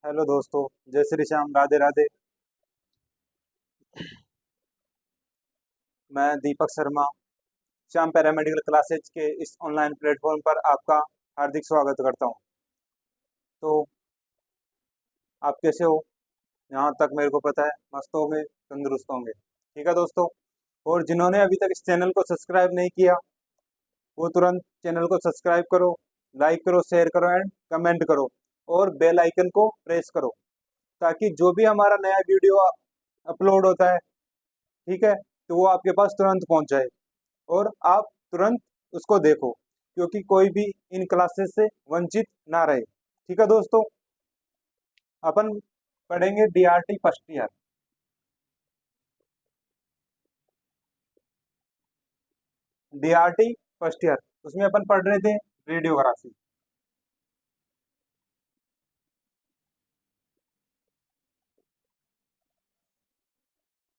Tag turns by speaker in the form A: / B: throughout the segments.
A: Hello दोस्तों। जय श्री श्याम, राधे राधे। मैं दीपक शर्मा श्याम पैरामेडिकल क्लासेज के इस ऑनलाइन प्लेटफॉर्म पर आपका हार्दिक स्वागत करता हूं। तो आप कैसे हो? यहाँ तक मेरे को पता है मस्त होंगे, तंदुरुस्त होंगे। ठीक है दोस्तों। और जिन्होंने अभी तक इस चैनल को सब्सक्राइब नहीं किया वो तुरंत चैनल को सब्सक्राइब करो, लाइक करो, शेयर करो एंड कमेंट करो और बेल आइकन को प्रेस करो, ताकि जो भी हमारा नया वीडियो अपलोड होता है, ठीक है, तो वो आपके पास तुरंत पहुंच जाए और आप तुरंत उसको देखो, क्योंकि कोई भी इन क्लासेस से वंचित ना रहे। ठीक है दोस्तों। अपन पढ़ेंगे DRT first year. DRT first year उसमें अपन पढ़ रहे थे रेडियोग्राफी।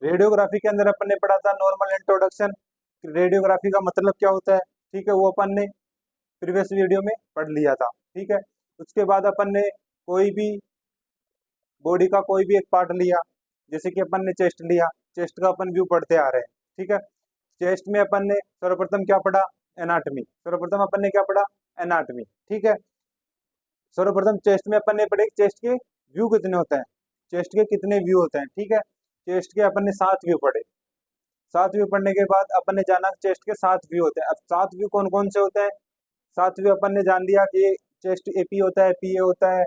A: रेडियोग्राफी के अंदर अपन ने पढ़ा था नॉर्मल इंट्रोडक्शन, रेडियोग्राफी का मतलब क्या होता है। ठीक है, वो अपन ने प्रीवियस वीडियो में पढ़ लिया था। ठीक है। उसके बाद अपन ने कोई भी बॉडी का कोई भी एक पार्ट लिया, जैसे कि अपन ने चेस्ट लिया, चेस्ट का अपन व्यू पढ़ते आ रहे हैं। ठीक है। चेस्ट में अपन ने सर्वप्रथम क्या पढ़ा? एनाटमी। सर्वप्रथम अपन ने क्या पढ़ा? एनाटमी। ठीक है। सर्वप्रथम चेस्ट में अपन ने पढ़े चेस्ट के व्यू कितने होते हैं, चेस्ट के कितने व्यू होते हैं। ठीक है। चेस्ट के अपन ने 7 व्यू पढ़े। 7 व्यू पढ़ने के बाद अपन ने जाना चेस्ट के 7 व्यू होते हैं। अब 7 व्यू कौन कौन से होते हैं? 7 व्यू अपन ने जान लिया कि चेस्ट एपी होता है, पीए होता है,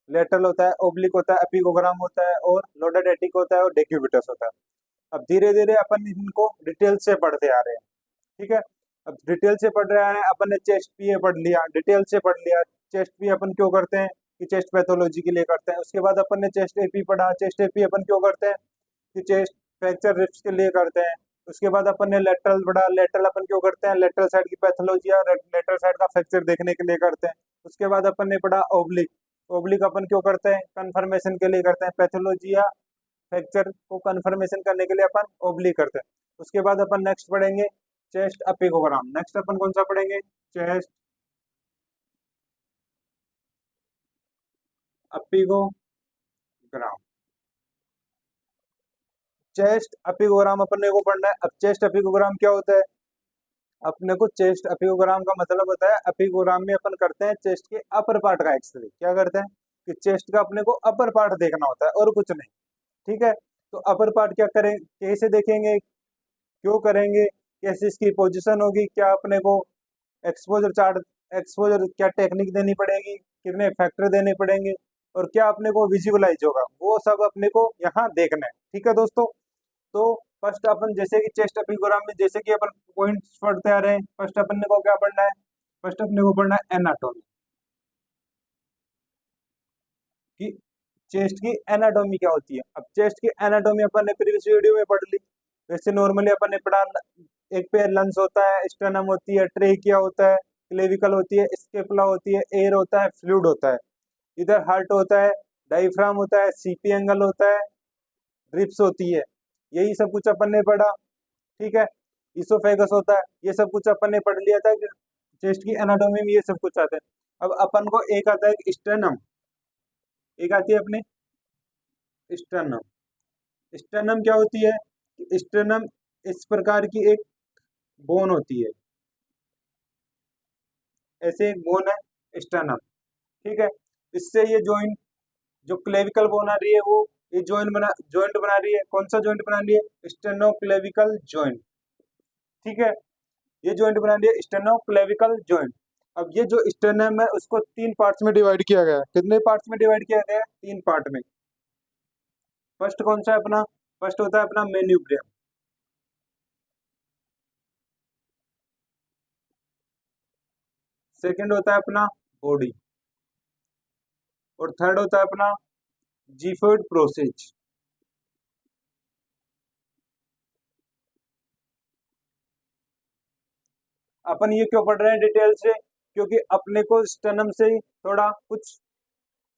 A: लेटरल होता है, ओब्लिक होता है, एपिगोग्राम होता है और लोडेड एटिक होता है और डेक्यूबिटस होता है। अब धीरे धीरे अपन इनको डिटेल से पढ़ते आ रहे हैं। ठीक है। अब डिटेल से पढ़ रहे हैं, अपन ने चेस्ट पीए पढ़ लिया, डिटेल से पढ़ लिया। चेस्ट पी अपन क्यों करते हैं? कि चेस्ट पैथोलॉजी के लिए करते हैं। उसके बाद अपन ने चेस्ट एपी पढ़ा, चेस्ट एपी अपन क्यों करते हैं? कि चेस्ट फ्रैक्चर रिस्क के लिए करते हैं। उसके बाद अपन ने लेटरल पढ़ा, लेटरल अपन क्यों करते हैं? लेटरल साइड की पैथोलॉजी और लेटरल साइड का फ्रैक्चर देखने के लिए करते हैं। उसके बाद अपन ने पढ़ा ओब्लिक। ओब्लिक अपन क्यों करते हैं? कंफर्मेशन के लिए करते हैं, पैथोलॉजी या फ्रैक्चर को कंफर्मेशन करने के लिए अपन ओब्लिक करते हैं। उसके बाद अपन नेक्स्ट पढ़ेंगे चेस्ट अपिगोग्राम। नेक्स्ट अपन कौन सा पढ़ेंगे? चेस्ट अपिगोग्राम। चेस्ट अपिगोग्राम अपने को पढ़ना है। अब चेस्ट अपिगोग्राम क्या होता है? अपने को चेस्ट अपिगोग्राम का मतलब होता है, अपिगोग्राम में अपन करते हैं चेस्ट के अपर पार्ट का एक्सरे। क्या करते हैं? कि चेस्ट का अपने को अपर पार्ट देखना होता है और कुछ नहीं। ठीक है। तो अपर पार्ट क्या करें, कैसे देखेंगे, क्यों करेंगे, कैसे इसकी पोजीशन होगी, क्या अपने को एक्सपोजर चार्ट, एक्सपोजर क्या टेक्निक देनी पड़ेगी, कितने फैक्टर देने पड़ेंगे और क्या अपने को विजुअलाइज होगा, वो सब अपने को यहाँ देखना है। ठीक है दोस्तों। तो फर्स्ट अपन जैसे कि चेस्ट एपिग्राम में जैसे कि अपन पॉइंट्स पढ़ते आ रहे हैं, फर्स्ट अपन को क्या पढ़ना है? फर्स्ट अपने को पढ़ना है एनाटॉमी, कि चेस्ट की एनाटॉमी क्या होती है। अब चेस्ट की एनाटॉमी अपन ने प्रीवियस वीडियो में पढ़ ली। वैसे नॉर्मली अपन ने पढ़ा एक पेयर लंग्स होता है, स्टर्नम होती है, ट्रेकिया होता है, क्लेविकल होती है, स्केपुला होती है, एयर होता है, फ्लूइड होता है। इधर हार्ट होता है, डायफ्राम होता है, सीपी एंगल होता है, ड्रिप्स होती है। यही सब कुछ अपन ने पढ़ा। ठीक है। इसोफेगस होता है, ये सब कुछ अपन ने पढ़ लिया था कि चेस्ट की एनाटॉमी में ये सब कुछ आता है। अब अपन को एक आता है स्टर्नम, एक आती है अपने स्टर्नम। स्टर्नम क्या होती है? स्टर्नम इस प्रकार की एक बोन होती है, ऐसे एक बोन है स्टर्नम। ठीक है। इससे ये जॉइंट, जो क्लेविकल बोन आ रही है वो ये जॉइंट बना रही है। कौन सा जॉइंट बना रही है? Steno clavicle joint. ठीक है। ये जॉइंट बना रही है स्टेनो क्लेविकल जॉइंट। अब ये जो स्टेनम है उसको 3 पार्ट्स में डिवाइड किया गया है। कितने पार्ट्स में डिवाइड किया गया है? 3 पार्ट में। फर्स्ट कौन सा है अपना? फर्स्ट होता है अपना मेन्यूब्रियम। सेकंड होता है अपना बॉडी और थर्ड होता है अपना जीफोइड प्रोसेज। अपन ये क्यों पढ़ रहे हैं डिटेल से? क्योंकि अपने को स्टेनम से ही थोड़ा कुछ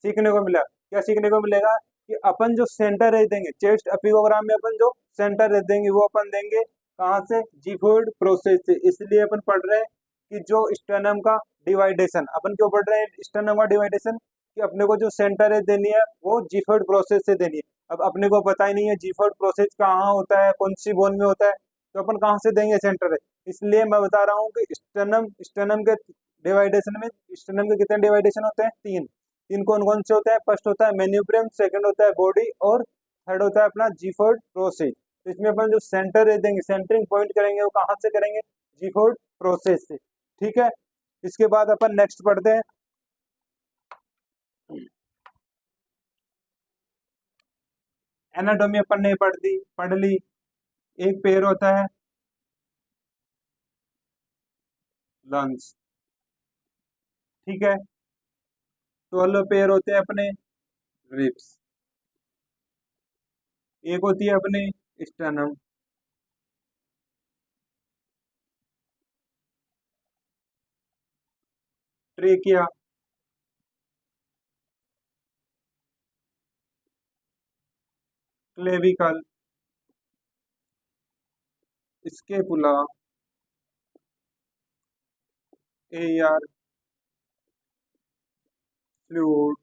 A: सीखने को मिला। क्या सीखने को मिलेगा? कि अपन जो सेंटर रह देंगे चेस्ट एपिगोग्राम में, अपन जो सेंटर रह देंगे वो अपन देंगे कहाँ से? जीफोइड प्रोसेस से। इसलिए अपन पढ़ रहे हैं कि जो स्टेनम का डिवाइडेशन, अपन क्यों पढ़ रहे हैं स्टेनम का डिवाइडेशन? कि अपने को जो सेंटर है देनी है वो जीफर्ड प्रोसेस से देनी है। अब अपने को पता ही नहीं है जीफर्ड प्रोसेस कहाँ होता है, कौन सी बोन में होता है, तो अपन कहाँ से देंगे सेंटर है। इसलिए मैं बता रहा हूँ कि स्टर्नम स्टर्नम के डिवाइडेशन में, स्टर्नम के कितने डिवाइडेशन होते हैं, तीन। तीन कौन कौन से होते हैं? फर्स्ट होता है मेन्यूब्रियम, सेकंड होता है बॉडी, और थर्ड होता है अपना जीफर्ड प्रोसेस। तो इसमें अपन जो सेंटर दे देंगे, सेंटरिंग पॉइंट करेंगे, वो कहाँ से करेंगे? जीफोर्ड प्रोसेस से। ठीक है, इसके बाद अपन नेक्स्ट पढ़ते हैं। एनाटॉमी अपन ने पढ़ ली। एक पेयर होता है लंग्स, ठीक है। 12 पेयर होते हैं अपने रिब्स। एक होती है अपने sternum, trachea, clavicle, scapula, AR, fluid,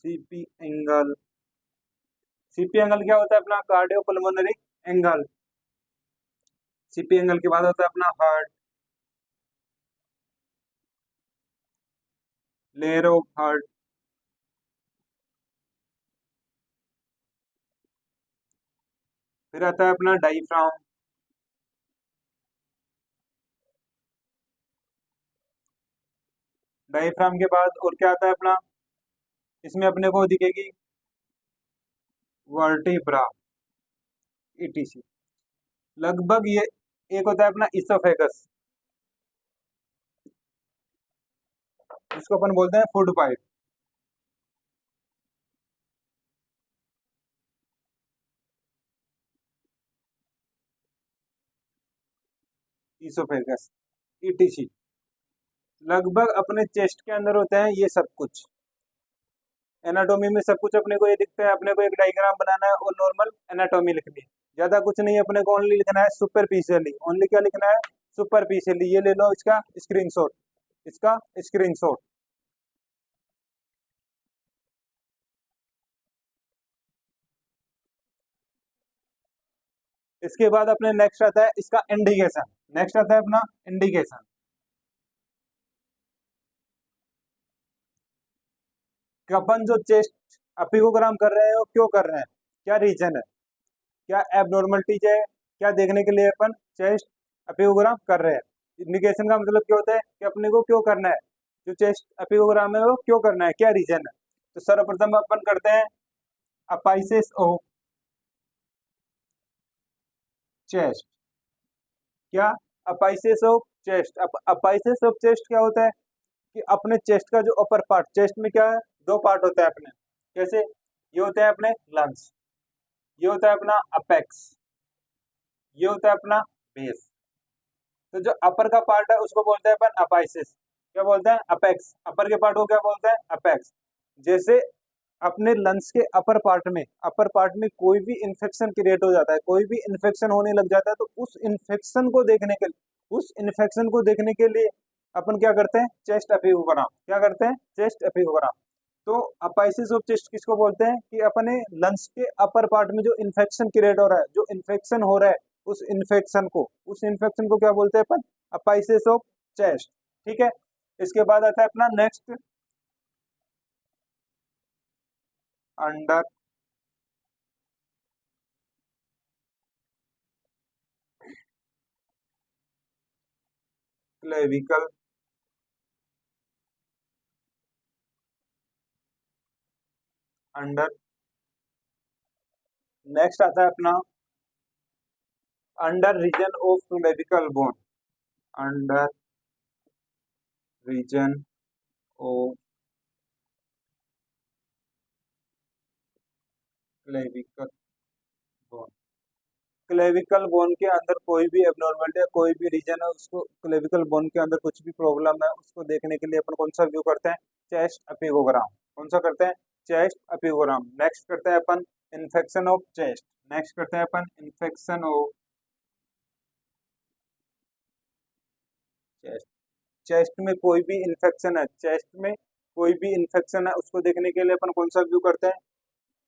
A: CP angle. CP angle क्या होता है? अपना cardio pulmonary angle. CP angle के बाद होता है अपना हार्ट, लेयर ऑफ हार्ट। फिर आता है अपना डाइफ्राम। डाइफ्राम के बाद और क्या आता है अपना? इसमें अपने को दिखेगी वर्टिब्रा, ईटीसी। लगभग ये एक होता है अपना इसोफेगस, जिसको अपन बोलते हैं फूड पाइप। Oesophagus, etc. लगभग अपने चेस्ट के अंदर होते हैं ये सब कुछ। एनाटोमी में सब कुछ अपने को ये दिखता है। अपने को एक डायग्राम बनाना है और नॉर्मल एनाटोमी लिखनी है। ज्यादा कुछ नहीं, अपने को ओनली लिखना है सुपरफिशियली। ओनली क्या लिखना है? सुपरफिशियली। ये ले लो इसका स्क्रीनशॉट, इसका स्क्रीनशॉट। इसके बाद अपने नेक्स्ट आता है इसका इंडिकेशन। नेक्स्ट आता है अपना इंडिकेशन। कि अपन जो चेस्ट अपिकोग्राम कर रहे हैं वो क्यों कर रहे हैं, क्या रीजन है, क्या एबनॉर्मलिटीज है, क्या देखने के लिए अपन चेस्ट अपिकोग्राम कर रहे हैं। इंडिकेशन का मतलब क्या होता है कि अपने को क्यों करना है, जो चेस्ट अपिकोग्राम है वो क्यों करना है, क्या रीजन है। तो सर्वप्रथम अपन करते हैं अपाइसिस ऑफ चेस्ट। क्या? Apices of chest. Apices of chest क्या होता है कि अपने चेस्ट का जो अपर पार्ट, चेस्ट में क्या है, दो पार्ट होता है अपने। कैसे? ये होते हैं अपने लंग्स, ये होता है अपना अपेक्स, ये होता है अपना बेस। तो जो अपर का पार्ट है उसको बोलते हैं अपन अपाइसिस। क्या बोलते हैं? अपेक्स। अपर के पार्ट को क्या बोलते हैं? अपेक्स। जैसे अपने लंग्स के अपर पार्ट में कोई भी इंफेक्शन क्रिएट हो जाता है, कोई भी इंफेक्शन होने लग जाता है, तो उस इन्फेक्शन को देखने के लिए अपन क्या करते हैं? चेस्ट एपियोग्राम। क्या करते हैं? चेस्ट एपियोग्राम। तो अपाइसिस ऑफ चेस्ट किसको बोलते हैं? कि अपने लंग्स के अपर पार्ट में जो इन्फेक्शन क्रिएट हो रहा है, जो इन्फेक्शन हो रहा है, उस इन्फेक्शन को क्या बोलते हैं अपन? Apices of chest. ठीक है। इसके बाद आता है अपना next under clavicle under. Next आता है अपना under region of clavicle bone. Under region of clavicle bone. Clavicle bone के अंदर कोई भी एबनॉर्मलिटी है, कोई भी रीजन है, उसको क्लेविकल बोन के अंदर कुछ भी प्रॉब्लम है, उसको देखने के लिए अपन कौन सा व्यू करते हैं? चेस्ट एपियोग्राम। कौन सा करते हैं? चेस्ट एपियोग्राम। नेक्स्ट करते हैं अपन इन्फेक्शन ऑफ चेस्ट। नेक्स्ट करते हैं अपन इन्फेक्शन ऑफ चेस्ट। चेस्ट में कोई भी इन्फेक्शन है, चेस्ट में कोई भी इन्फेक्शन है उसको देखने के लिए अपन कौन सा व्यू करते हैं,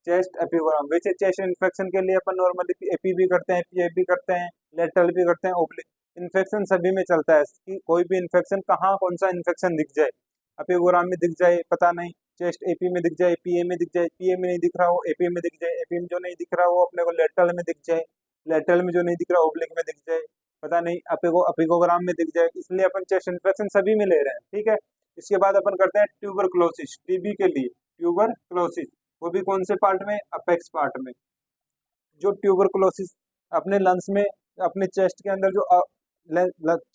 A: चेस्ट एपिग्राम। वैसे चेस्ट इन्फेक्शन के लिए अपन नॉर्मली एपी भी करते हैं, पीएफ भी करते हैं, लेटरल भी करते हैं, ओब्लिक। इन्फेक्शन सभी में चलता है कि कोई भी इन्फेक्शन कहाँ कौन सा इन्फेक्शन दिख जाए, एपिग्राम में दिख जाए पता नहीं, चेस्ट एपी में दिख जाए, पीए में दिख जाए, पीए में नहीं दिख रहा हो एपी में दिख जाए, एपी में जो नहीं दिख रहा हो अपने को लेटरल में दिख जाए, लेटरल में जो नहीं दिख रहा ओब्लिक में दिख जाए, पता नहीं अपिगोग्राम में दिख जाए, इसलिए अपन चेस्ट इन्फेक्शन सभी में ले रहे हैं। ठीक है, इसके बाद अपन करते हैं ट्यूबरक्लोसिस, टीबी के लिए ट्यूबरक्लोसिस, वो भी कौन से पार्ट में, अपेक्स पार्ट में। जो ट्यूबरक्लोसिस अपने लंग्स में, अपने चेस्ट के अंदर जो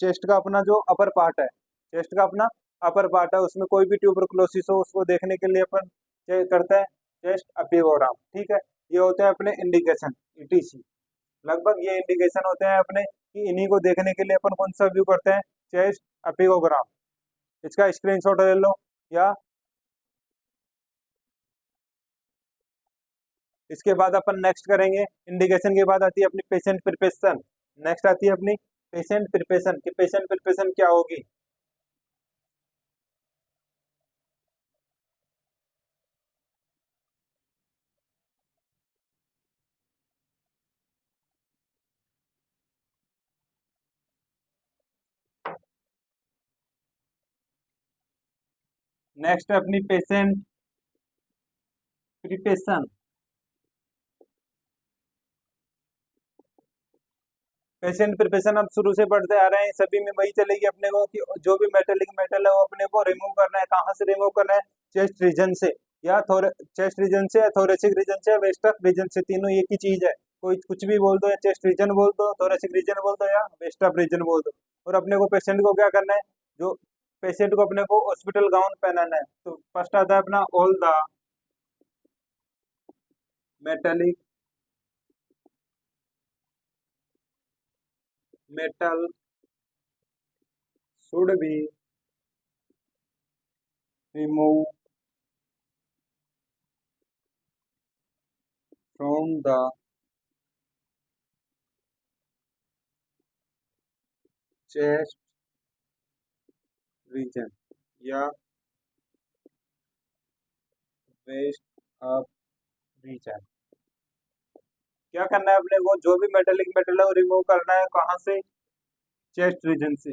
A: चेस्ट का अपना जो अपर पार्ट है, चेस्ट का अपना अपर पार्ट है, उसमें कोई भी ट्यूबरक्लोसिस हो उसको देखने के लिए अपन करते हैं चेस्ट एपिगोग्राम। ठीक है, ये होते हैं अपने इंडिकेशन, ईटीसी। लगभग ये इंडिकेशन होते हैं अपने कि इन्हीं को देखने के लिए अपन कौन सा व्यू करते हैं, चेस्ट एपिगोग्राम। इसका स्क्रीनशॉट ले लो, या इसके बाद अपन नेक्स्ट करेंगे, इंडिकेशन के बाद आती है अपनी पेशेंट प्रिपरेशन। नेक्स्ट आती है अपनी पेशेंट प्रिपरेशन, कि पेशेंट प्रिपरेशन क्या होगी। नेक्स्ट है अपनी पेशेंट प्रिपरेशन। पेशेंट प्रिपरेशन हम शुरू से पढ़ते आ रहे हैं, सभी में वही चलेगी अपने को कि जो भी मेटेलिक मेटल है वो अपने को रिमूव करना है। कहाँ से रिमूव करना है, चेस्ट रीजन से, या चेस्ट रीजन से, या थोरेसिक रीजन से, या वेस्टर्न रीजन से, तीनों एक ही चीज है। कोई कुछ भी बोल दो, या चेस्ट रीजन बोल दो, थोरेसिक रीजन बोल दो, या वेस्टर्न रीजन बोल दो। और अपने को पेशेंट को क्या करना है, जो पेशेंट को अपने को हॉस्पिटल गाउन पहनाना है। तो फर्स्ट आता है अपना all the metallic metal should be remove from the chest region या वेस्ट ऑफ रीजन। क्या करना है अपने को, जो भी मेटेलिक मेटल है वो रिमूव करना है, कहाँ से, चेस्ट रीजन से।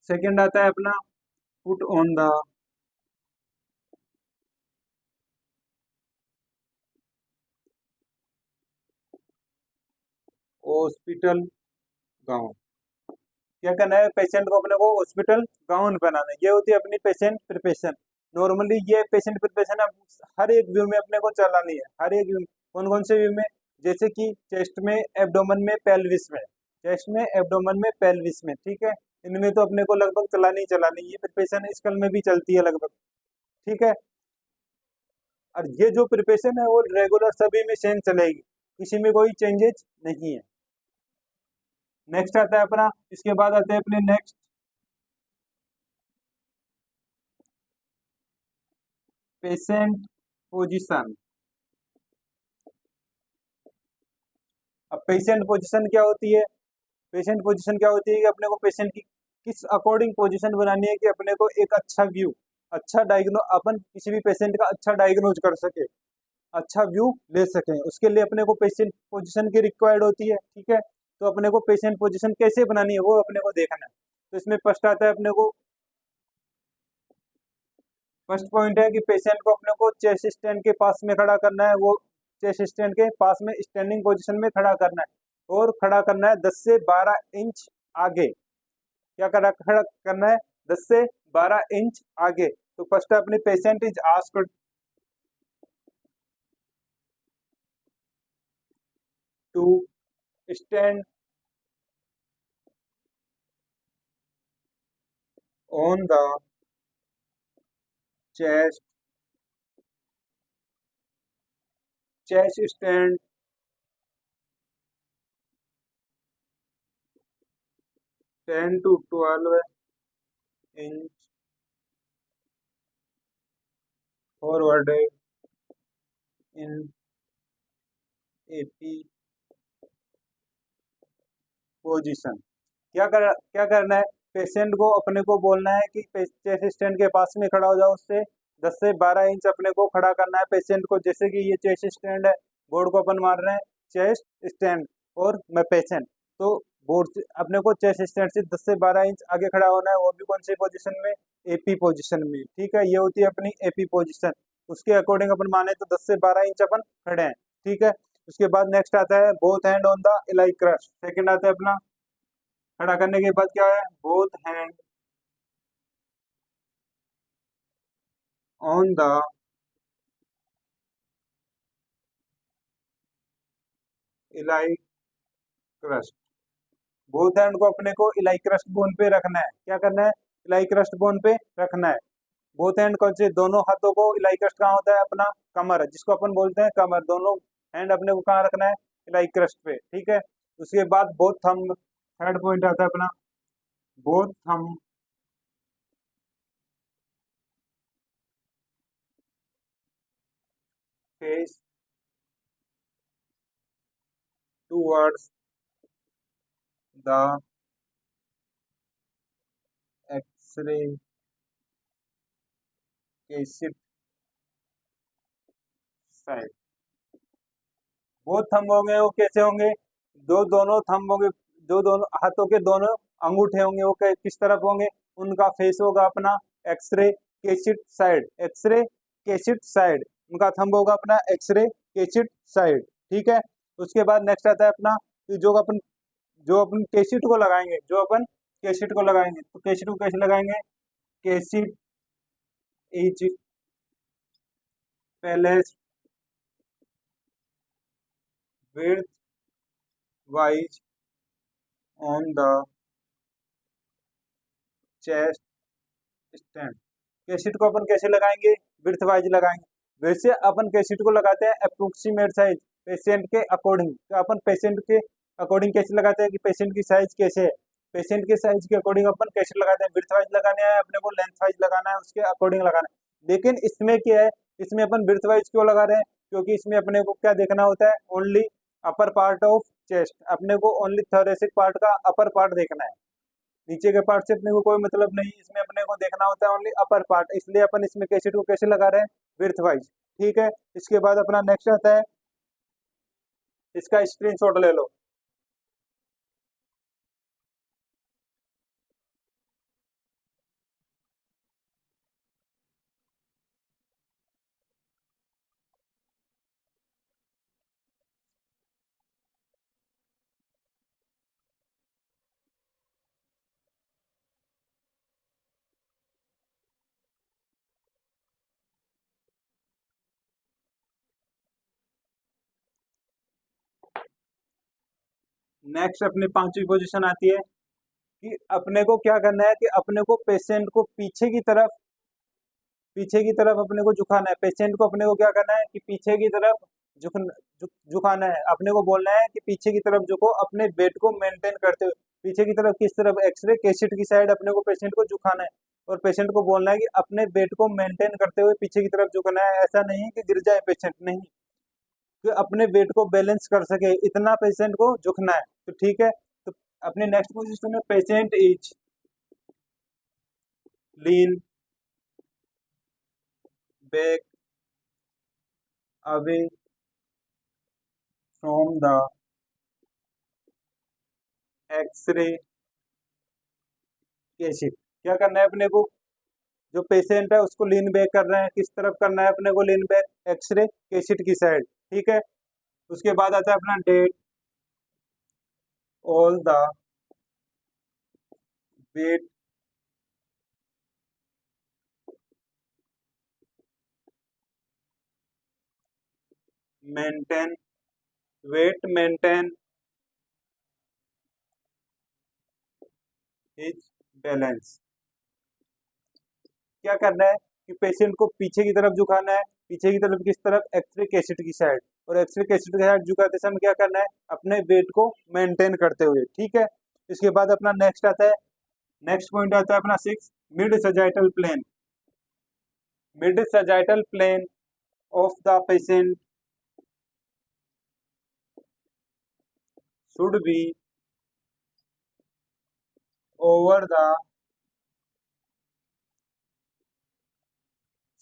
A: सेकंड आता है अपना put on the hospital gown. क्या करना है, पेशेंट को अपने को हॉस्पिटल गाउन पहनाना है। ये होती है अपनी पेशेंट प्रिपरेशन। नॉर्मली ये पेशेंट प्रिपरेशन हर एक व्यू में अपने को चलानी है, हर एक व्यू। कौन कौन से व्यू में, जैसे कि चेस्ट में, एब्डोमेन में, पेल्विस में, चेस्ट में, एब्डोमेन में, पेल्विस में। ठीक है, इनमें तो अपने को लगभग चलानी ही चलानी, ये प्रिपरेशन स्कल में भी चलती है लगभग। ठीक है, और ये जो प्रिपरेशन है वो रेगुलर सभी में सेम चलेगी, किसी में कोई चेंजेस नहीं है। नेक्स्ट आता है अपना, इसके बाद आते हैं अपने नेक्स्ट पेशेंट पोजीशन। अब पेशेंट पोजीशन क्या होती है, पेशेंट पोजीशन क्या होती है कि अपने को पेशेंट की किस अकॉर्डिंग पोजीशन बनानी है कि अपने को एक अच्छा व्यू, अच्छा डायग्नो, अपन किसी भी पेशेंट का अच्छा डायग्नोज कर सके, अच्छा व्यू ले सकें, उसके लिए अपने को पेशेंट पोजीशन की रिक्वायर्ड होती है। ठीक है, तो अपने को पेशेंट पोजीशन कैसे बनानी है वो अपने को देखना है। तो इसमें फर्स्ट आता है अपने को, फर्स्ट पॉइंट है कि पेशेंट को अपने को चेस्ट स्टैंड के पास में खड़ा करना है, वो चेस्ट स्टैंड के पास में स्टैंडिंग पोजीशन में खड़ा करना है, और खड़ा करना है 10 से 12 इंच आगे। क्या खड़ा करना है, 10 से 12 इंच आगे। तो फर्स्ट अपने patient is asked to stand on the chest, chest stand 10 to 12 inch forward in AP position. क्या करना है, पेशेंट को अपने को बोलना है कि चेस्ट स्टैंड के पास में खड़ा हो जाओ, उससे 10 से 12 इंच अपने को खड़ा करना है पेशेंट को। जैसे कि ये चेस्ट स्टैंड है, बोर्ड को अपन मार रहे हैं चेस्ट स्टैंड और मैं पेशेंट, तो बोर्ड से अपने को चेस्ट स्टैंड से 10 से 12 इंच आगे खड़ा होना है, वो भी कौन सी पोजीशन में, एपी पोजीशन में। ठीक है, ये होती है अपनी एपी पोजीशन। उसके अकॉर्डिंग अपन माने तो 10 से 12 इंच अपन खड़े हैं। ठीक है, उसके बाद नेक्स्ट आता है both hand on the iliac crest. Second आता है अपना खड़ा करने के बाद क्या है, both hand on the iliac crest. Both hand को अपने को इलाई क्रस्ट बोन पे रखना है। क्या करना है, इलाई क्रस्ट बोन पे रखना है। बोथ हैंड कौन से, दोनों हाथों को, इलाई क्रस्ट कहाँ होता है अपना, कमर, जिसको अपन बोलते हैं कमर। दोनों हैंड अपने को कहाँ रखना है, इलाई क्रस्ट पे। ठीक है, उसके बाद बोथ थंब, थर्ड पॉइंट आता है अपना both thumb face towards the x-ray cassette side. वो थंब होंगे वो कैसे होंगे, दो दोनों थंब होंगे, जो दोनों हाथों के दोनों अंगूठे होंगे वो किस तरफ होंगे, उनका फेस होगा अपना x-ray cassette side, x-ray cassette side. उनका थंब होगा अपना एक्सरे केसिट साइड। ठीक है, उसके बाद नेक्स्ट आता है अपना कि जो अपन केसिट को लगाएंगे, जो अपन केसिट को लगाएंगे, तो केसिट को कैसे लगाएंगे, cassette is placed width wise on the chest stand. Cassette को अपन कैसे लगाएंगे, विड्थ वाइज लगाएंगे। वैसे अपन कैसेट को लगाते हैं अप्रोक्सीमेट साइज पेशेंट के अकॉर्डिंग। तो अपन पेशेंट के अकॉर्डिंग कैसे लगाते हैं कि पेशेंट की साइज कैसे है, पेशेंट के साइज के अकॉर्डिंग अपन कैसे लगाते हैं। विड्थ वाइज लगाना है अपने को, लेंथ वाइज लगाना है, उसके अकॉर्डिंग लगाना है। लेकिन इसमें क्या है, इसमें अपन विड्थ वाइज क्यों लगा रहे हैं, क्योंकि इसमें अपने को क्या देखना होता है, only upper part of chest. अपने को ओनली थोरेसिक पार्ट का अपर पार्ट देखना है, नीचे के पार्ट से अपने को कोई मतलब नहीं। इसमें अपने को देखना होता है ओनली अपर पार्ट, इसलिए अपन इसमें कैसेट को कैसे लगा रहे हैं, विड्थ वाइज। ठीक है, इसके बाद अपना नेक्स्ट आता है, इसका स्क्रीनशॉट ले लो। नेक्स्ट अपनी पांचवी पोजीशन आती है कि अपने को क्या करना है कि अपने को पेशेंट को पीछे की तरफ अपने को झुकाना है। पेशेंट को अपने को क्या करना है कि पीछे की तरफ झुकाना है। अपने को बोलना है कि पीछे की तरफ झुको, अपने वेट को मेंटेन करते हुए। पीछे की तरफ किस तरफ, एक्सरे केसिट की साइड अपने को पेशेंट को झुकाना है। और पेशेंट को बोलना है कि अपने वेट को मेंटेन करते हुए पीछे की तरफ झुकना है। ऐसा नहीं है कि गिर जाए पेशेंट, नहीं, कि अपने वेट को बैलेंस कर सके इतना पेशेंट को झुकना है। तो ठीक है, तो अपने नेक्स्ट पोजीशन में patient is lean back away from the x-ray cassette. क्या करना है अपने को, जो पेशेंट है उसको लीन बैक कर रहे हैं, किस तरफ करना है अपने को, लीन बैक एक्सरे केसिट की साइड। ठीक है, उसके बाद आता है अपना that all the weight maintain, weight maintain is balance. क्या करना है कि पेशेंट को पीछे की तरफ झुकाना है, पीछे की तरफ किस तरफ, एक्सरे केसिट की साइड। और एक्सरे केसिट की साइड झुकाते समय क्या करना है, अपने वेट को मेंटेन करते हुए। ठीक है, इसके बाद अपना नेक्स्ट आता है, नेक्स्ट पॉइंट आता है अपना 6, mid sagittal plane. Mid sagittal plane of the patient should be over the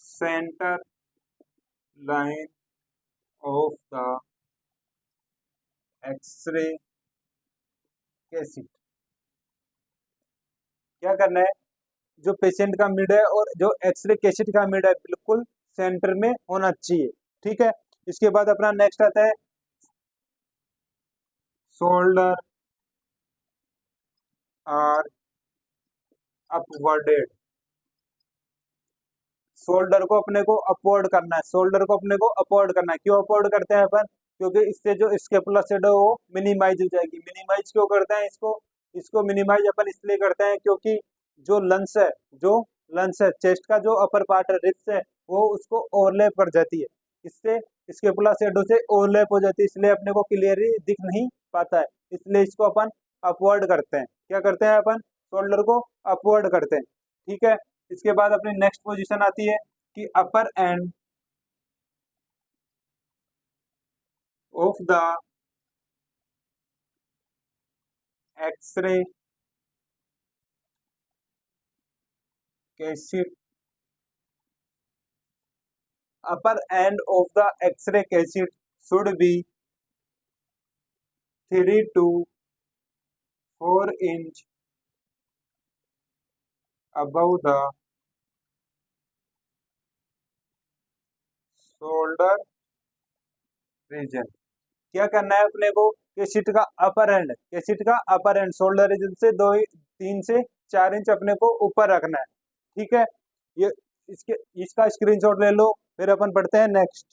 A: centre line of the x-ray cassette. क्या करना है, जो पेशेंट का मिड है और जो एक्सरे कैसेट का मिड है बिल्कुल सेंटर में होना चाहिए। ठीक है, इसके बाद अपना नेक्स्ट आता है शोल्डर आर अपवर्डेड। शोल्डर को अपने को अपवर्ड करना है, शोल्डर को अपने को अपवर्ड करना है। क्यों अपवर्ड करते हैं अपन, क्योंकि इससे जो स्केपुलर शेडो है वो मिनिमाइज हो जाएगी। मिनिमाइज क्यों करते हैं इसको, इसको मिनिमाइज अपन इसलिए करते हैं क्योंकि जो लंग्स है, जो लंग्स है, चेस्ट का जो अपर पार्ट है, रिब्स है, वो उसको ओवरलैप कर जाती है। इससे स्केपुलर शेडो से ओवरलैप हो जाती है, इसलिए अपने को क्लियरली दिख नहीं पाता है। इसलिए इसको अपन अपवर्ड करते हैं। क्या करते हैं अपन, शोल्डर को अपवर्ड करते हैं। ठीक है, इसके बाद अपनी नेक्स्ट पोजीशन आती है कि upper end of the x-ray cassette, upper end of the x-ray cassette should be 3 to 4 inch above the shoulder region. क्या करना है अपने को, कैसेट का अपर एंड, कैसेट का अपर एंड शोल्डर रीजन से 3 से 4 इंच अपने को ऊपर रखना है। ठीक है, ये इसके इसका स्क्रीनशॉट ले लो, फिर अपन पढ़ते हैं नेक्स्ट।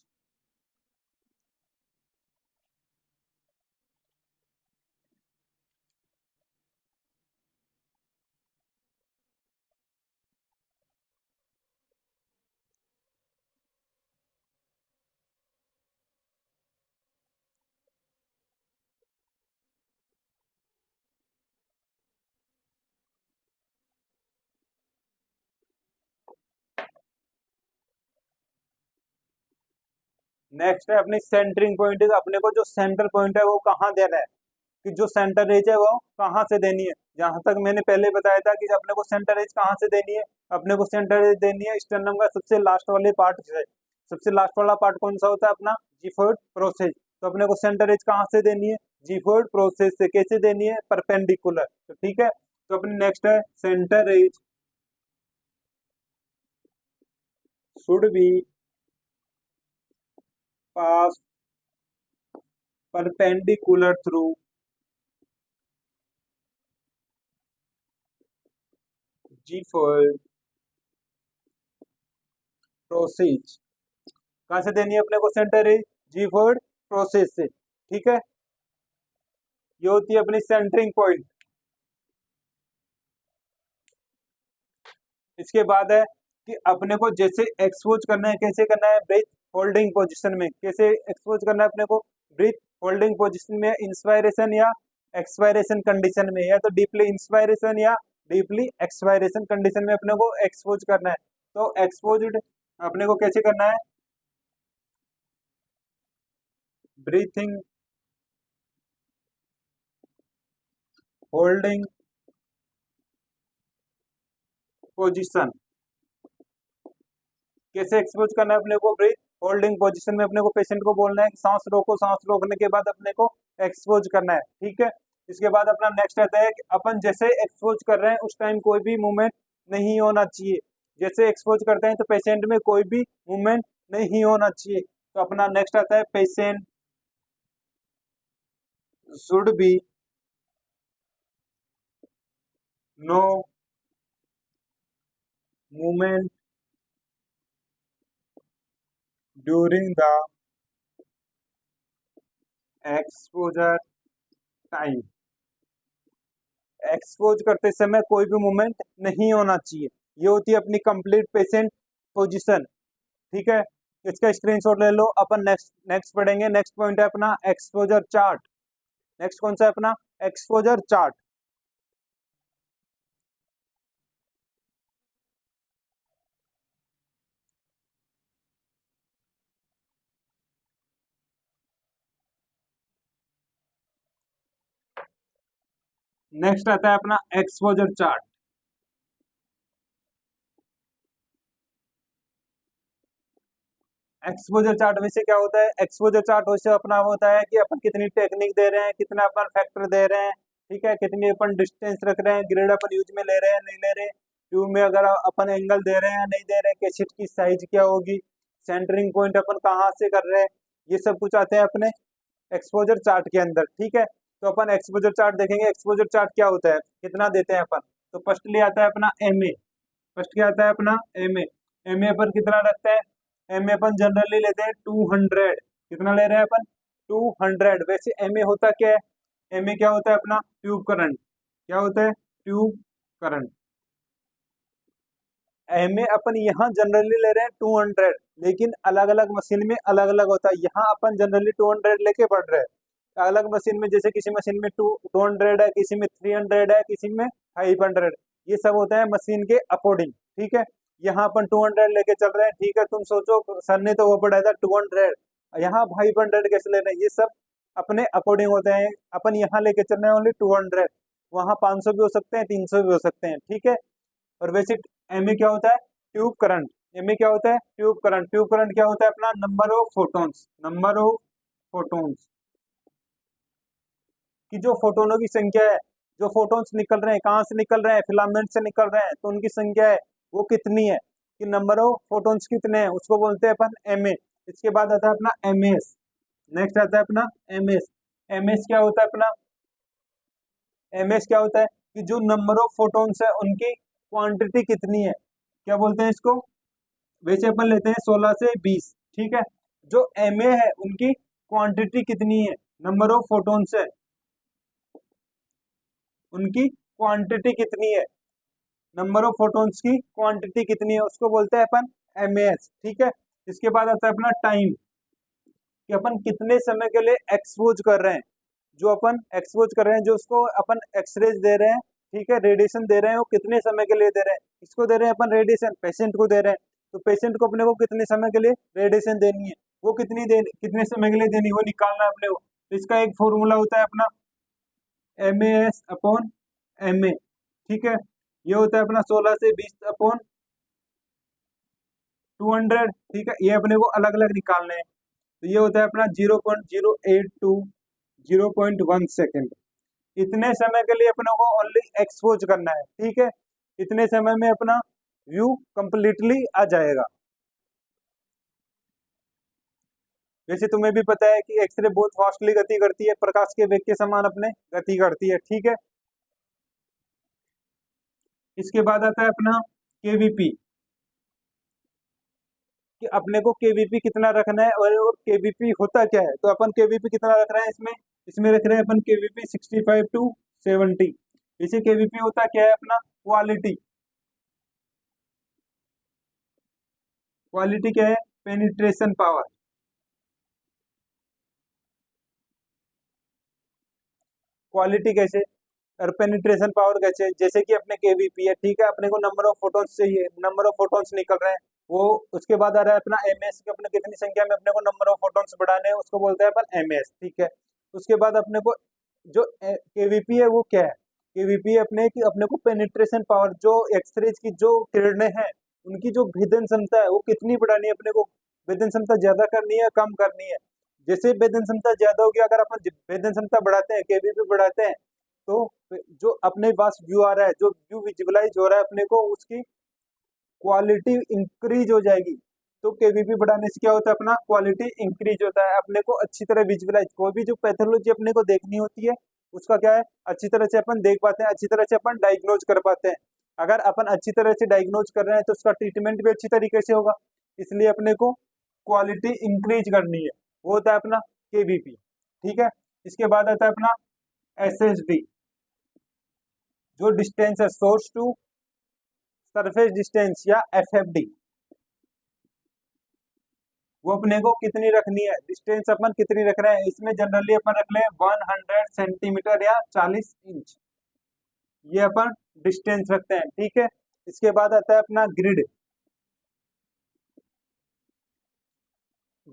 A: नेक्स्ट है अपनी सेंटरिंग पॉइंट। अपने को जो सेंटर पॉइंट है वो कहाँ देना है, कि जो सेंटर रेंज है वो कहाँ से देनी है। जहां तक मैंने पहले बताया था कि अपने को सेंटर रेंज कहाँ से देनी है, अपने को सेंटर रेंज देनी है स्टर्नम का सबसे लास्ट वाले पार्ट से। सबसे लास्ट वाला पार्ट कौन सा होता है अपना, जीफोइड प्रोसेस। तो अपने को सेंटर रेंज कहाँ से देनी है, जीफोइड प्रोसेस से। कैसे देनी है, परपेंडिकुलर। तो ठीक है, तो अपनी नेक्स्ट है centre range should be pass perpendicular through xiphoid process. कहाँ से देनी है अपने को सेंटर रेंज, जीफोर्ड प्रोसेस से। ठीक है, ये होती है अपनी सेंटरिंग पॉइंट। इसके बाद है कि अपने को जैसे एक्सपोज करना है, कैसे करना है, ब्रीथ होल्डिंग पोजीशन में। कैसे एक्सपोज करना है अपने को, ब्रीथ होल्डिंग पोजीशन में, इंस्पायरेशन या एक्सपायरेशन कंडीशन में, या तो डीपली इंस्पायरेशन या डीपली एक्सपायरेशन कंडीशन में अपने को एक्सपोज करना है। तो एक्सपोज्ड अपने को कैसे करना है, ब्रीथिंग होल्डिंग पोजीशन। कैसे एक्सपोज करना है अपने को, ब्रीथ होल्डिंग पोजीशन में अपने को पेशेंट को बोलना है कि सांस रोको, सांस रोकने के बाद अपने को एक्सपोज करना है। ठीक है, इसके बाद अपना नेक्स्ट आता है कि अपन जैसे एक्सपोज कर रहे हैं उस टाइम कोई भी मूवमेंट नहीं होना चाहिए। जैसे एक्सपोज करते हैं तो पेशेंट में कोई भी मूवमेंट नहीं होना चाहिए। तो अपना नेक्स्ट आता है patient should be no movement during the exposure time. Expose करते समय कोई भी मूवमेंट नहीं होना चाहिए। ये होती है अपनी कंप्लीट पेशेंट पोजीशन। ठीक है, इसका स्क्रीनशॉट ले लो। अपन नेक्स्ट नेक्स्ट पढ़ेंगे। नेक्स्ट पॉइंट है अपना एक्सपोजर चार्ट। नेक्स्ट कौन सा है अपना, एक्सपोजर चार्ट। नेक्स्ट आता है अपना एक्सपोजर चार्ट। एक्सपोजर चार्ट में से क्या होता है, एक्सपोजर चार्ट वैसे अपना होता है कि अपन कितनी टेक्निक दे रहे हैं, कितना अपन फैक्टर दे रहे हैं, ठीक है, कितनी अपन डिस्टेंस रख रहे हैं, ग्रिड अपन यूज में ले रहे हैं नहीं ले रहे, ट्यूब में अगर अपन एंगल दे रहे हैं नहीं दे रहे, कैसेट की साइज क्या होगी, सेंटरिंग पॉइंट अपन कहाँ से कर रहे हैं, ये सब कुछ आते हैं अपने एक्सपोजर चार्ट के अंदर। ठीक है, तो अपन एक्सपोजर चार्ट देखेंगे। एक्सपोजर चार्ट क्या होता है, कितना देते हैं अपन। तो फर्स्टली आता है अपना एम ए। फर्स्ट क्या आता है अपना एम ए। एम ए अपन कितना रखते हैं, एम ए अपन जनरली लेते हैं 200। कितना ले रहे हैं अपन, 200। वैसे एम ए होता क्या है, एम ए क्या होता है अपना ट्यूब करंट। क्या होता है, ट्यूब करंट। एम ए अपन यहाँ जनरली ले रहे हैं 200, लेकिन अलग अलग मशीन में अलग अलग होता है। यहाँ अपन जनरली 200 लेके पढ़ रहे हैं, अलग मशीन में जैसे किसी मशीन में 200 है, किसी में 300 है, किसी में 500। ये सब होता है मशीन के अकॉर्डिंग। ठीक है, यहाँ अपन 200 लेके चल रहे हैं। ठीक है, तुम सोचो सर ने तो वो पढ़ाया था 200, यहाँ 500 कैसे ले रहे हैं, ये सब अपने अकॉर्डिंग होते हैं। अपन यहाँ लेके चल रहे हैं ओनली 200, वहाँ 500 भी हो सकते हैं, 300 भी हो सकते हैं। ठीक है, और वैसे एमए क्या होता है, ट्यूब करंट। एमए क्या होता है, ट्यूब करंट। ट्यूब करंट क्या होता है अपना, number of photons. Number of photons की जो फोटोनों की संख्या है, जो फोटोन्स निकल रहे हैं, कहाँ से निकल रहे हैं, फिलामेंट से निकल रहे हैं, तो उनकी संख्या है वो कितनी है, कि नंबर ऑफ फोटोन्स कितने हैं, उसको बोलते हैं अपन एमए। इसके बाद आता है अपना एमएस। नेक्स्ट आता है अपना एमएस। एमएस क्या होता है अपना, एमएस क्या होता है कि जो नंबर ऑफ फोटोन्स है उनकी क्वांटिटी कितनी है, क्या बोलते हैं इसको। वैसे अपन लेते हैं 16 से 20। ठीक है, जो एम ए है उनकी क्वांटिटी कितनी है, नंबर ऑफ फोटोन्स है, उनकी क्वांटिटी कितनी है, नंबर ऑफ फोटोन्स की क्वांटिटी कितनी है, उसको बोलते हैं अपन एम ए एस। ठीक है, इसके बाद आता है अपना टाइम, कि अपन कितने समय के लिए एक्सपोज कर रहे हैं। जो अपन एक्सपोज कर रहे हैं, जो उसको अपन एक्सरेज दे रहे हैं, ठीक है, रेडिएशन दे रहे हैं, वो कितने समय के लिए दे रहे हैं। इसको दे रहे हैं अपन रेडिएशन, पेशेंट को दे रहे हैं, तो पेशेंट को अपने को कितने समय के लिए रेडिएशन देनी है, वो कितने समय के लिए देनी है, वो निकालना है अपने को। तो इसका एक फॉर्मूला होता है अपना M A S upon M A. ठीक है, ये होता है अपना 16 से 20 अपॉन 200। ठीक है, ये अपने को अलग अलग निकालने हैं। तो ये होता है अपना 0.082, 0.1 सेकेंड। इतने समय के लिए अपने को ओनली एक्सपोज करना है। ठीक है, इतने समय में अपना व्यू कंप्लीटली आ जाएगा। वैसे तुम्हें भी पता है कि एक्सरे बहुत फास्टली गति करती है, प्रकाश के वेग के समान अपने गति करती है। ठीक है, इसके बाद आता है अपना केवीपी, कि अपने को केवीपी कितना रखना है, और केवीपी होता क्या है। तो अपन केवीपी कितना रख रहे हैं इसमें, इसमें रख रहे हैं अपन केवीपी 65 to 70। इसे केवीपी होता क्या है अपना, क्वालिटी। क्वालिटी क्या है, पेनिट्रेशन पावर। क्वालिटी कैसे, और पेनिट्रेशन पावर कैसे, जैसे कि अपने केवीपी है, ठीक है, अपने को नंबर ऑफ फोटोन्स चाहिए, नंबर ऑफ फोटोन्स निकल रहे हैं वो। उसके बाद आ रहा है अपना एमएस, के अपने कितनी संख्या में अपने को नंबर ऑफ फोटोन्स बढ़ाने हैं, उसको बोलते हैं अपन एमएस। ठीक है, उसके बाद अपने को जो केवीपी है वो क्या है, केवीपी अपने की अपने को पेनिट्रेशन पावर, जो एक्सरेज की जो किरणें हैं उनकी जो भेदन क्षमता है वो कितनी बढ़ानी है अपने को, भेदन क्षमता ज्यादा करनी है कम करनी है। जैसे भेदन क्षमता ज्यादा होगी, अगर अपन भेदन क्षमता बढ़ाते हैं, केवीपी बढ़ाते हैं, तो जो अपने पास व्यू आ रहा है, जो व्यू विजुअलाइज हो रहा है अपने को, उसकी क्वालिटी इंक्रीज हो जाएगी। तो केवीपी बढ़ाने से क्या होता है, अपना क्वालिटी इंक्रीज होता है, अपने को अच्छी तरह विजुअलाइज, कोई भी जो पैथोलॉजी अपने को देखनी होती है उसका क्या है, अच्छी तरह से अपन देख पाते हैं, अच्छी तरह से अपन डायग्नोज कर पाते हैं। अगर अपन अच्छी तरह से डायग्नोज कर रहे हैं तो उसका ट्रीटमेंट भी अच्छी तरीके से होगा। इसलिए अपने को क्वालिटी इंक्रीज करनी है, वो होता है अपना केवीपी। ठीक है, इसके बाद आता है अपना एसएसडी, जो डिस्टेंस है सोर्स टू सरफेस डिस्टेंस, या एफएफडी। वो अपने को कितनी रखनी है, डिस्टेंस अपन कितनी रख रहे हैं, इसमें जनरली अपन रख ले 100 सेंटीमीटर या 40 इंच, ये अपन डिस्टेंस रखते हैं। ठीक है, इसके बाद आता है अपना ग्रिड।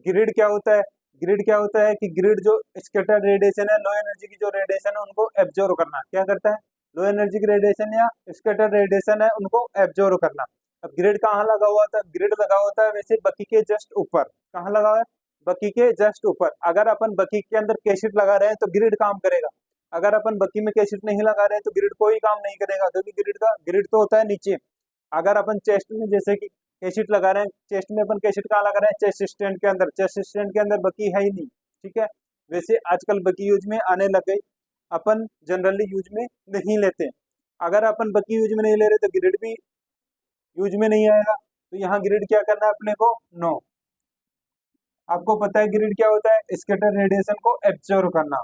A: ग्रिड क्या होता है, ग्रिड क्या होता है कि ग्रिड जो स्कैटर्ड रेडिएशन है, लो एनर्जी की जो रेडिएशन है उनको एब्जॉर्व करना, क्या करता है, लो एनर्जी की रेडिएशन या स्कैटर्ड रेडिएशन है उनको एब्जॉर्व करना। अब ग्रिड कहाँ लगा हुआ था, ग्रिड लगा होता है वैसे बकी के जस्ट ऊपर, कहाँ लगा हुआ है, बकी के जस्ट ऊपर। अगर अपन बकी के अंदर कैसेट लगा रहे हैं तो ग्रिड काम करेगा, अगर अपन बकी में कैसेट नहीं लगा रहे हैं तो ग्रिड कोई काम नहीं करेगा, क्योंकि ग्रिड तो होता है नीचे। अगर अपन चेस्ट में जैसे कि कैसेट लगा रहे हैं, चेस्ट में अपन कैसेट कहाँ लगा रहे हैं, चेस्ट स्टैंड के अंदर, चेस्ट स्टैंड के अंदर बकी है ही नहीं, ठीक है। वैसे आजकल बकी यूज में आने लग गई, अपन जनरली यूज में नहीं लेते। अगर अपन बकी यूज में नहीं ले रहे तो ग्रिड भी यूज में नहीं आएगा, तो यहाँ ग्रिड क्या करना है अपने को, नो। आपको पता है ग्रिड क्या होता है, स्कैटर रेडिएशन को एब्जॉर्व करना।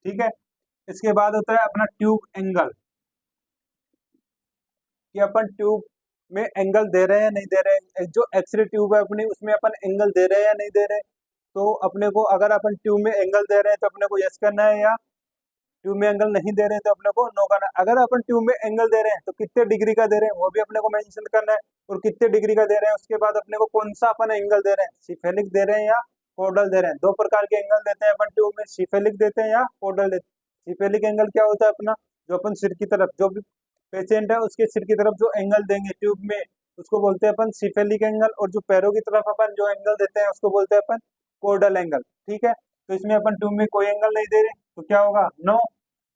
A: ठीक है, इसके बाद होता है अपना ट्यूब एंगल, कि अपन ट्यूब में एंगल दे रहे हैं नहीं दे रहे हैं, जो एक्सरे ट्यूब है अपनी उसमें अपन एंगल दे रहे हैं या नहीं दे रहे। तो अपने को अगर अपन ट्यूब में एंगल दे रहे हैं तो अपने को यस करना है, या ट्यूब में एंगल नहीं दे रहे हैं तो अपने को नो करना है। अगर अपन ट्यूब में एंगल दे रहे हैं तो कितने डिग्री का दे रहे हैं वो भी अपने को मेंशन करना है, और कितने डिग्री का दे रहे हैं उसके बाद अपने को कौन सा अपन एंगल दे रहे हैं, सिफेलिक दे रहे हैं या कोडल दे रहे हैं। दो प्रकार के एंगल देते हैं अपन ट्यूब में, सिफेलिक देते हैं या कोडल देते हैं। सिफेलिक एंगल क्या होता है अपना, जो अपन सिर की तरफ, जो भी पेशेंट है उसके सिर की तरफ जो एंगल देंगे ट्यूब में उसको बोलते हैं अपन सिफेलिक एंगल, और जो पैरों की तरफ अपन जो एंगल देते हैं उसको बोलते हैं अपन कोडल एंगल, ठीक है। तो इसमें अपन ट्यूब में कोई एंगल नहीं दे रहे तो क्या होगा, नो।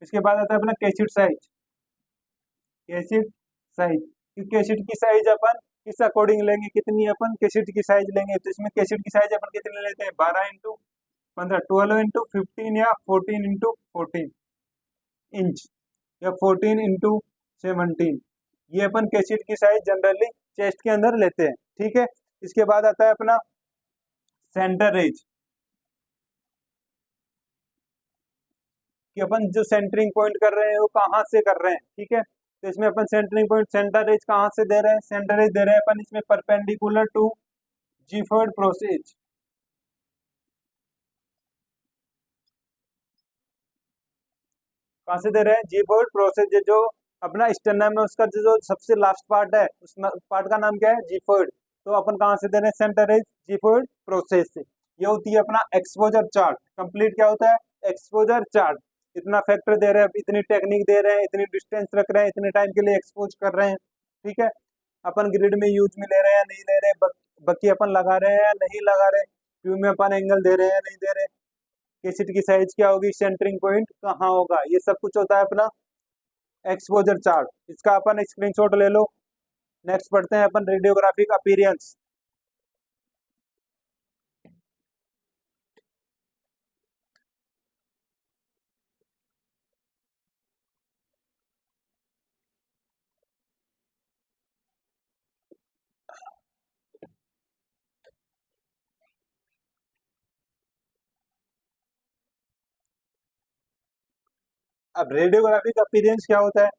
A: इसके बाद आता है अपना कैसेट साइज, कैसेट साइज, कि कैसेट की साइज अपन किस अकॉर्डिंग लेंगे, कितनी अपन कैसेट की साइज लेंगे। तो इसमें कैसेट की साइज अपन कितनी लेते हैं, 12x15, 12x15 या 14x14 इंच, या 14x17, ये अपन कैसेट की साइज जनरली चेस्ट के अंदर लेते हैं, ठीक है। इसके बाद आता है अपना सेंटर रेज, कि अपन जो सेंटरिंग पॉइंट कर रहे हैं वो कहाँ से कर रहे हैं, ठीक है। तो इसमें अपन सेंटरिंग पॉइंट, सेंटर रेज कहाँ से दे रहे हैं, सेंटर रेज दे रहे हैं अपन इसमें परपेंडिकुलर टू जीफर्ड प्रोसेज, कहाँ से दे रहे हैं, जीफर्ड प्रोसेज, जो अपना स्टर्नम में उसका जो सबसे लास्ट पार्ट है उस पार्ट का नाम क्या है, जीफर्ड। तो अपन कहाँ से दे रहे हैं, सेंटर रेज जीफर्ड प्रोसेस से। ये होती है अपना एक्सपोजर चार्ट, कंप्लीट क्या होता है, एक्सपोजर चार्ट। इतना फैक्टर दे रहे हैं, इतनी टेक्निक दे रहे हैं, इतनी डिस्टेंस रख रहे हैं, इतने टाइम के लिए एक्सपोज कर रहे हैं, ठीक है। अपन ग्रिड में यूज में ले रहे हैं नहीं ले रहे, बक्की अपन लगा रहे हैं या नहीं लगा रहे, ट्यूब में अपन एंगल दे रहे हैं नहीं दे रहे, कैसेट की साइज क्या होगी, सेंटरिंग पॉइंट कहाँ होगा, ये सब कुछ होता है अपना एक्सपोजर चार्ट। इसका अपन स्क्रीनशॉट ले लो। नेक्स्ट पढ़ते हैं अपन रेडियोग्राफिक अपीयरेंस। अब रेडियोग्राफिक अपीयरेंस क्या होता है,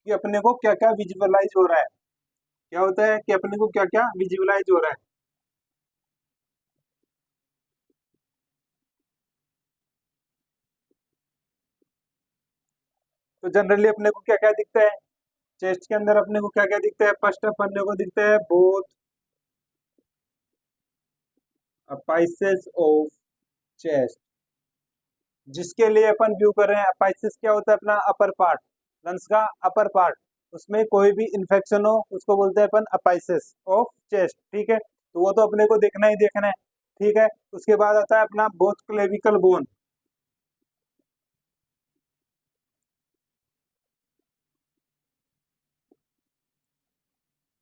A: कि अपने को क्या क्या विजुअलाइज हो रहा है, क्या होता है कि अपने को क्या क्या विजुअलाइज हो रहा है। तो जनरली अपने को क्या क्या दिखता है, चेस्ट के अंदर अपने को क्या क्या दिखता है, फर्स्ट अपने को दिखता है बोथ अपाइसेस ऑफ चेस्ट, जिसके लिए अपन व्यू कर रहे हैं। अपाइसिस क्या होता है, अपना अपर पार्ट, लंग्स का अपर पार्ट, उसमें कोई भी इन्फेक्शन हो उसको बोलते हैं अपन अपाइसिस ऑफ चेस्ट, ठीक है। तो वो तो अपने को देखना ही देखना है, ठीक है। उसके बाद आता है अपना बोथ क्लेविकल बोन,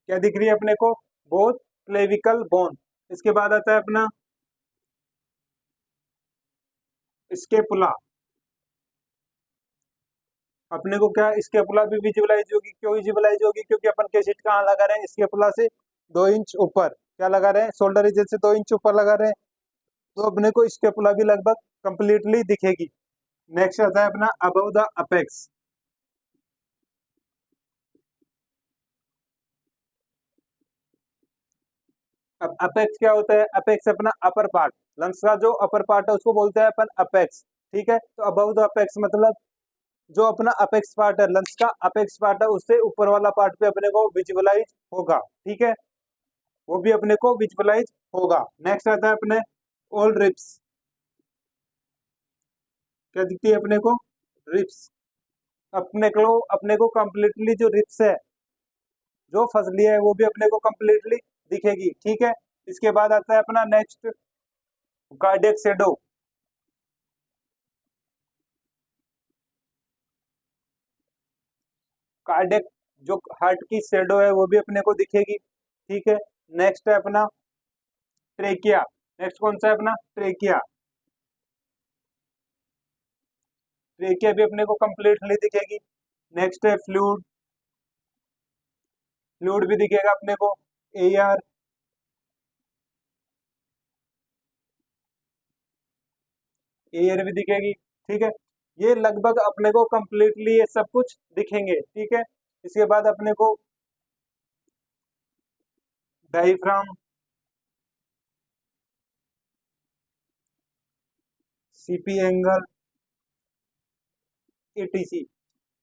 A: क्या दिख रही है अपने को, बोथ क्लेविकल बोन। इसके बाद आता है अपना स्केपुला, अपने को क्या स्केपुला भी विजुअलाइज होगी, क्यों विजुअलाइज होगी, क्योंकि अपन कैसेट कहाँ लगा रहे हैं, स्केपुला से 2 इंच ऊपर, क्या लगा रहे हैं, शोल्डर रीजन से 2 इंच ऊपर लगा रहे हैं। तो अपने को स्केपुला भी लगभग कंप्लीटली दिखेगी। नेक्स्ट आता है अपना अबव द अपेक्स। अब अपेक्स क्या होता है, अपेक्स अपना अपर पार्ट, लंग्स का जो अपर पार्ट है उसको बोलते हैं अपन अपेक्स, ठीक है। तो अबव द अपेक्स मतलब जो अपना अपेक्स पार्ट है, लंग्स का अपेक्स पार्ट है, उससे ऊपर वाला पार्ट पे अपने को विजुअलाइज होगा। ठीक है, वो भी अपने को विजुअलाइज होगा। नेक्स्ट आता है अपने ऑल रिप्स। क्या दिखती है अपने को? रिप्स। अपने को कंप्लीटली जो रिप्स है, जो फसली है, वो भी अपने को कंप्लीटली दिखेगी। ठीक है, इसके बाद आता है अपना नेक्स्ट कार्डियक शैडो। कार्डियक जो हार्ट की शैडो है, वो भी अपने को दिखेगी। ठीक है, नेक्स्ट है अपना ट्रेकिया। नेक्स्ट कौन सा है अपना? ट्रेकिया। ट्रेकिया भी अपने को कंप्लीटली दिखेगी। नेक्स्ट है फ्लूड। फ्लूड भी दिखेगा अपने को। एआर। एयर भी दिखेगी। ठीक है, ये लगभग अपने को कंप्लीटली ये सब कुछ दिखेंगे। ठीक है, इसके बाद अपने को डायफ्राम, सीपी एंगल, एटीसी,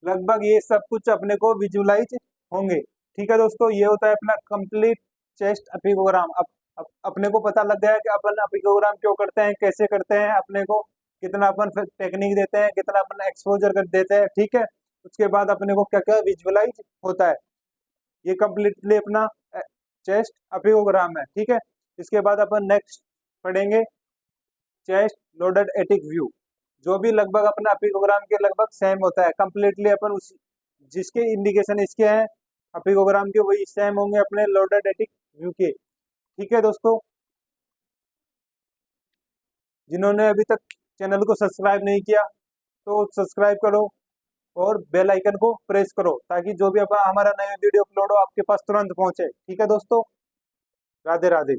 A: लगभग ये सब कुछ अपने को विजुलाइज होंगे। ठीक है दोस्तों, ये होता है अपना कंप्लीट चेस्ट एपिकोग्राम। अब अपने को पता लग गया है कि अपन एपिकोग्राम क्यों करते हैं, कैसे करते हैं, अपने को कितना अपन टेक्निक देते हैं, कितना अपन एक्सपोजर कर देते हैं। ठीक है, उसके बाद अपने को क्या क्या विजुअलाइज होता है, ये कंप्लीटली अपना चेस्ट एपिकोग्राम है। ठीक है, इसके बाद अपन नेक्स्ट पढ़ेंगे चेस्ट लोडेड एटिक व्यू, जो भी लगभग अपना एपिकोग्राम के लगभग सेम होता है। कंप्लीटली अपन उस जिसके इंडिकेशन इसके हैं एपिकोग्राम के, वही सेम होंगे अपने लोडेड एटिक व्यू के। ठीक है दोस्तों, जिन्होंने अभी तक चैनल को सब्सक्राइब नहीं किया तो सब्सक्राइब करो और बेल आइकन को प्रेस करो, ताकि जो भी हमारा नया वीडियो अपलोड हो आपके पास तुरंत पहुंचे। ठीक है दोस्तों, राधे राधे।